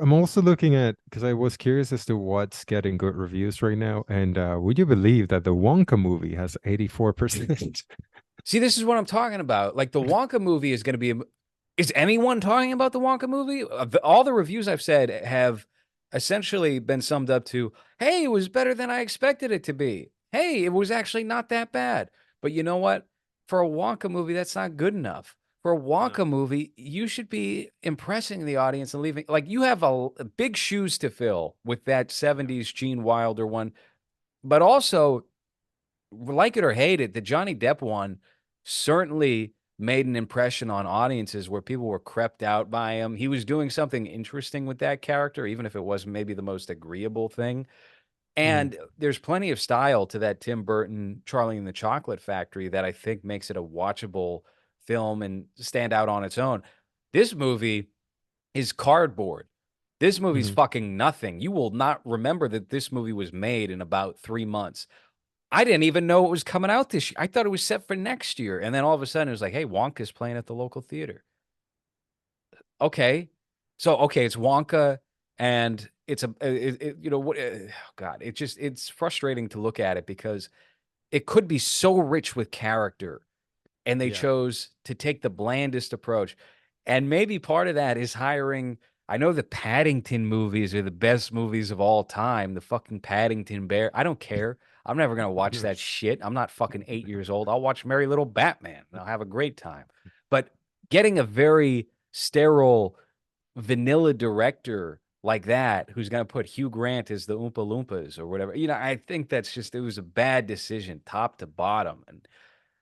I'm also looking at because I was curious as to what's getting good reviews right now. And would you believe that the Wonka movie has 84%? See, this is what I'm talking about. Like the Wonka movie is going to be. Is anyone talking about the Wonka movie? All the reviews I've said have essentially been summed up to, "Hey, it was better than I expected it to be. Hey, it was actually not that bad." But you know what? For a Wonka movie, that's not good enough. For a No. Wonka movie, you should be impressing the audience and leaving like you have a big shoes to fill with that Yeah. 70s Gene Wilder one, but also like it or hate it, the Johnny Depp one certainly made an impression on audiences where people were crept out by him. He was doing something interesting with that character, even if it wasn't maybe the most agreeable thing. Mhm. And there's plenty of style to that Tim Burton Charlie and the Chocolate Factory that I think makes it a watchable film and stand out on its own. This movie is cardboard. This movie's Mhm. fucking nothing. You will not remember that this movie was made in about 3 months. I didn't even know it was coming out this year. I thought it was set for next year. And then all of a sudden it was like, hey, Wonka's playing at the local theater. Okay. So, okay, it's Wonka and it's you know what God, it's frustrating to look at it because it could be so rich with character and they Yeah. chose to take the blandest approach. And maybe part of that is hiring. I know the Paddington movies are the best movies of all time. The fucking Paddington Bear. I don't care. I'm never gonna watch that shit. I'm not fucking 8 years old. I'll watch Merry Little Batman and I'll have a great time. But getting a very sterile vanilla director like that who's going to put Hugh Grant as the Oompa Loompas or whatever. I think that's just it was a bad decision top to bottom and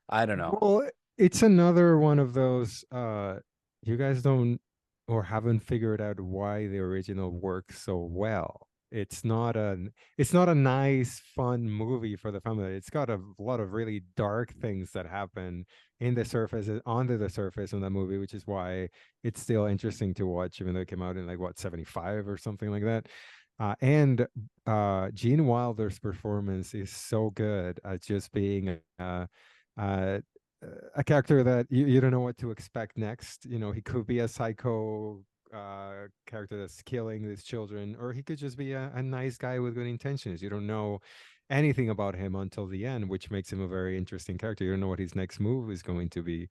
I don't know. Well, it's another one of those you guys don't or haven't figured out why the original works so well. It's not a nice fun movie for the family. It's got a lot of really dark things that happen in the surface under the surface in that movie, which is why it's still interesting to watch even though it came out in like what 75 or something like that. And Gene Wilder's performance is so good at just being uh, a character that you don't know what to expect next. You know, he could be a psycho character that's killing these children, or he could just be a nice guy with good intentions. You don't know anything about him until the end, which makes him a very interesting character. You don't know what his next move is going to be.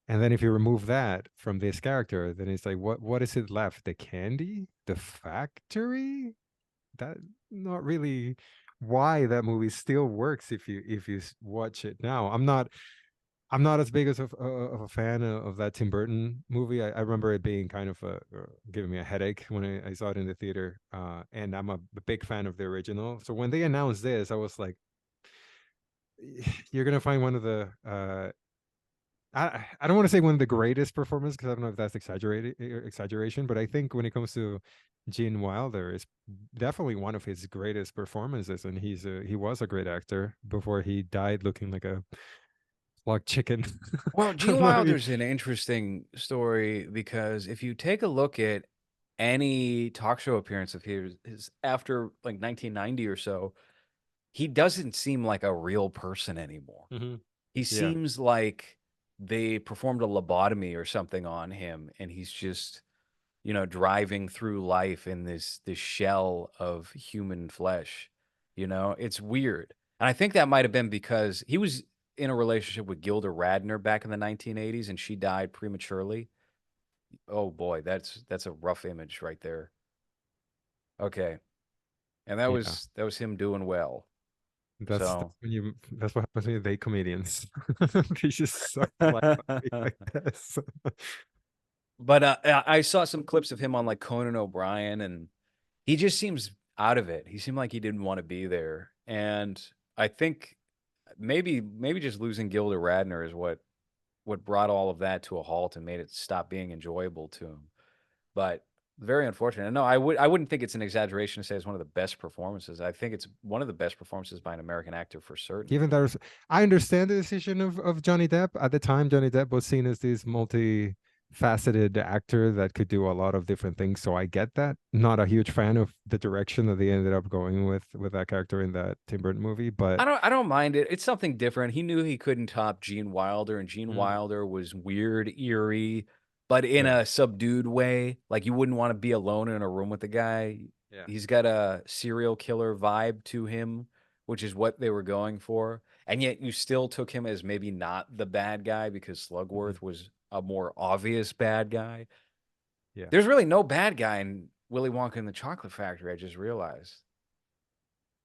And then if you remove that from this character, then it's like what is it left? The candy? The factory? That not really why that movie still works if you watch it now. I'm not as big as of a fan of that Tim Burton movie. I remember it being kind of giving me a headache when I saw it in the theater. And I'm a big fan of the original. So when they announced this, I was like, you're gonna find one of the I don't want to say one of the greatest performances because I don't know if that's exaggeration, but I think when it comes to Gene Wilder, it's definitely one of his greatest performances, and he was a great actor before he died looking like chicken. Well, I Gene don't know. Wilder's an interesting story because if you take a look at any talk show appearance of his after like 1990 or so, he doesn't seem like a real person anymore. Mhm. He Yeah. seems like they performed a lobotomy or something on him and he's just driving through life in this shell of human flesh. It's weird. And I think that might have been because he was in a relationship with Gilda Radner back in the 1980s and she died prematurely. Oh boy, that's a rough image right there. Okay. And that Yeah. was that was him doing well. That's So that's what happens when you date comedians. They just suck life out of you like this. but I saw some clips of him on like Conan O'Brien and he just seems out of it. He seemed like he didn't want to be there. And I think maybe just losing Gilda Radner is what brought all of that to a halt and made it stop being enjoyable to him. But very unfortunate. No, I wouldn't think it's an exaggeration to say it's one of the best performances. I think it's one of the best performances by an American actor for certain. Given there's I understand the decision of Johnny Depp. At the time, Johnny Depp was seen as this multi-faceted actor that could do a lot of different things. So I get that. Not a huge fan of the direction that they ended up going with that character in that Tim Burton movie, but I don't mind it. It's something different. He knew he couldn't top Gene Wilder, and Gene mm, Wilder was weird, eerie. but in Yeah. a subdued way. Like you wouldn't want to be alone in a room with the guy. Yeah. He's got a serial killer vibe to him, which is what they were going for. And yet you still took him as maybe not the bad guy because Mhm. Slugworth was a more obvious bad guy. Yeah. There's really no bad guy in Willy Wonka and the Chocolate Factory, I just realized.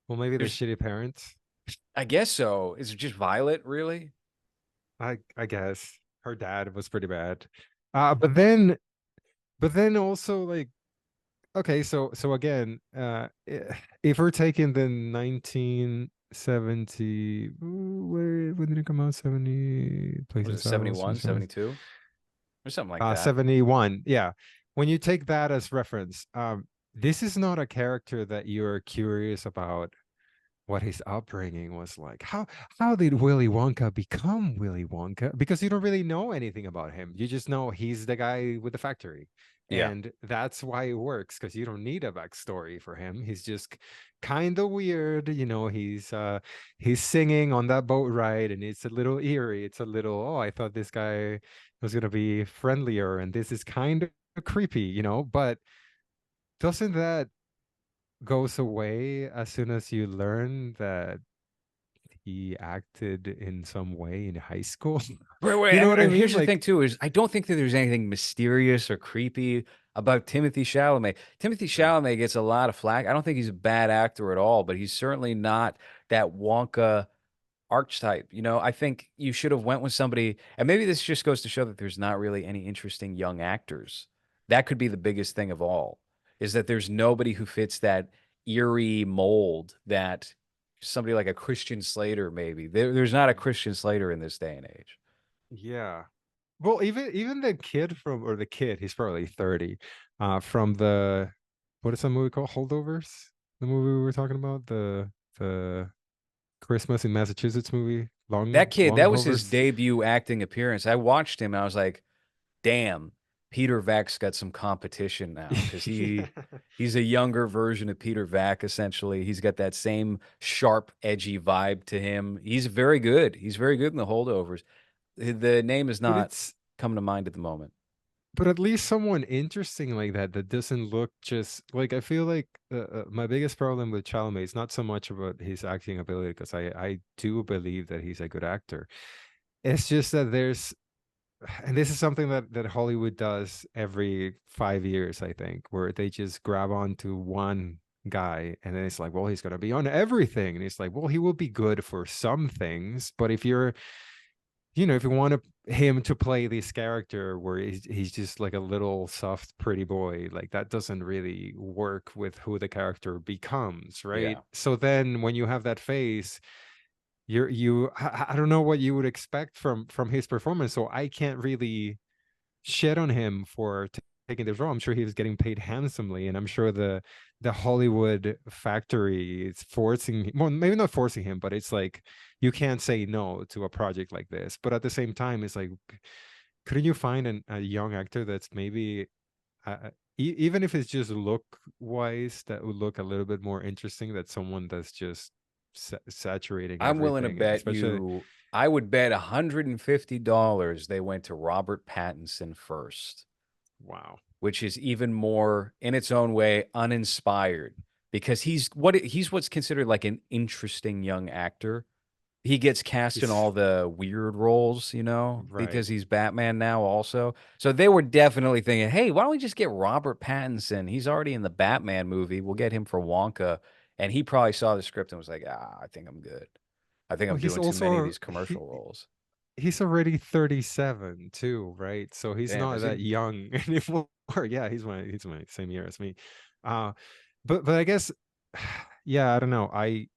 Well, maybe the There's shitty parents. I guess so. Is it just Violet, really? I guess her dad was pretty bad. But then also like okay, so again, if we're taking the 1970, when did it come out? 70 Was Blazing it Saddles, 71, 72, or something like that? 71. Yeah. When you take that as reference, this is not a character that you're curious about what his upbringing was like. How did Willy Wonka become Willy Wonka? Because you don't really know anything about him. You just know he's the guy with the factory. Yeah. And that's why it works, because you don't need a backstory for him. He's just kind of weird. He's singing on that boat ride, and it's a little eerie. It's a little, oh, I thought this guy was gonna be friendlier, and this is kind of creepy. But doesn't that goes away as soon as you learn that he acted in some way in high school. Wait, You wait, know what I mean? here's the thing Like, too: is I don't think that there's anything mysterious or creepy about Timothy Chalamet. Timothy no. Chalamet gets a lot of flack. I don't think he's a bad actor at all, but he's certainly not that Wonka archetype. I think you should have went with somebody, and maybe this just goes to show that there's not really any interesting young actors. That could be the biggest thing of all, is that there's nobody who fits that eerie mold that somebody like a Christian Slater maybe. There's not a Christian Slater in this day and age. Yeah. Well, even the kid or the kid, he's probably 30, from the what is that movie called? Holdovers? The movie we were talking about? The Christmas in Massachusetts movie, That kid, Long that was his Hovers. debut acting appearance. I watched him and I was like, damn, Peter Vack's got some competition now because Yeah. he's a younger version of Peter Vack, essentially. He's got that same sharp, edgy vibe to him. He's very good. He's very good in the holdovers. The name is But not it's coming to mind at the moment. but at least someone interesting like that doesn't look just like I feel like my biggest problem with Chalamet is not so much about his acting ability because I do believe that he's a good actor. It's just that there's and this is something that Hollywood does every 5 years, I think, where they just grab onto one guy and then it's like, well, he's gonna be on everything. And it's like, well, he will be good for some things, but if you want him to play this character where he's just like a little soft, pretty boy, like that doesn't really work with who the character becomes, right? Yeah. So then when you have that face, I don't know what you would expect from his performance. So I can't really shit on him for taking this role. I'm sure he was getting paid handsomely, and I'm sure the Hollywood factory is forcing well, maybe not forcing him, but it's like you can't say no to a project like this. But at the same time, it's like, couldn't you find a young actor that's maybe even if it's just look wise, that would look a little bit more interesting? That someone that's just saturating I'm willing to everything, and bet especially you, I would bet $150 they went to Robert Pattinson first, wow, which is even more in its own way uninspired because he's what's considered like an interesting young actor. He gets cast in he's all the weird roles, right. because he's Batman now also. So they were definitely thinking, "Hey, why don't we just get Robert Pattinson? He's already in the Batman movie. We'll get him for Wonka." And he probably saw the script and was like, "Ah, I think I'm good. I think Well, I'm he's doing too many of also these commercial roles." he's already 37 too, right? So he's Damn, not is he? that young anymore. Yeah, he's my same year as me. Uh but I guess yeah, I don't know. I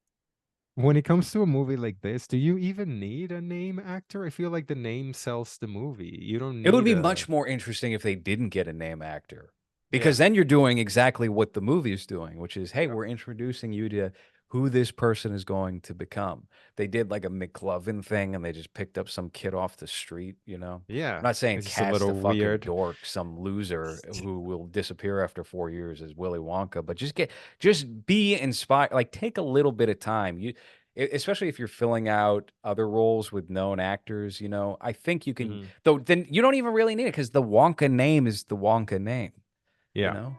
When it comes to a movie like this, do you even need a name actor? I feel like the name sells the movie. You don't It would need be a much more interesting if they didn't get a name actor, because yeah. then you're doing exactly what the movie is doing, which is, hey, Yeah. we're introducing you to who this person is going to become. They did like a McLovin thing and they just picked up some kid off the street. Yeah. I'm not saying It's just a cast a little fucking weird. dork, some loser who will disappear after 4 years as Willy Wonka, but just be inspired. Like take a little bit of time. especially if you're filling out other roles with known actors, you know, I think you can, Mhm. though, then you don't even really need it because the Wonka name is the Wonka name, you Yeah. know?